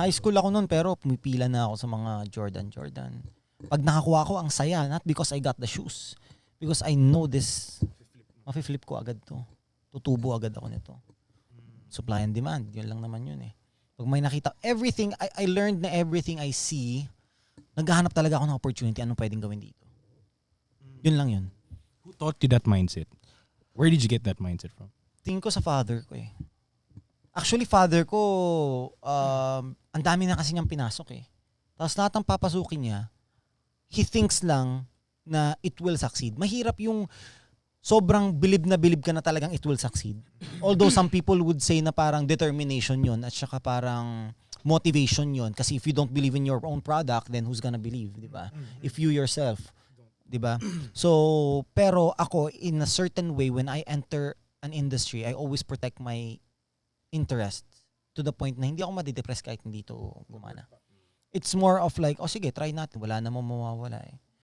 High school ako noon pero pumipila na ako sa mga Jordan. Pag nakakuha ko, ang saya. Not because I got the shoes. Because I know this. Mafi-flip ko agad to. Tutubo agad ako nito. Supply and demand. Yun lang naman yun eh. Pag may nakita, everything, I learned na everything I see, naghahanap talaga ako ng opportunity. Anong pwedeng gawin dito? Yun lang yun. Who taught you that mindset? Where did you get that mindset from? Tingin ko sa father ko eh. Actually, father ko, ang dami na kasi niyang pinasok eh. Tapos lahat ng papasukin niya, he thinks lang na it will succeed. Mahirap yung sobrang bilib ka na talagang it will succeed. Although some people would say na parang determination yon at saka parang motivation yon. Kasi if you don't believe in your own product, then who's gonna believe, di ba? If you yourself, di ba? So, pero ako, in a certain way, when I enter an industry, I always protect my interest to the point na hindi ako madidepress kahit hindi to gumana. It's more of like, oh sige, try natin. Wala namang mawawala eh.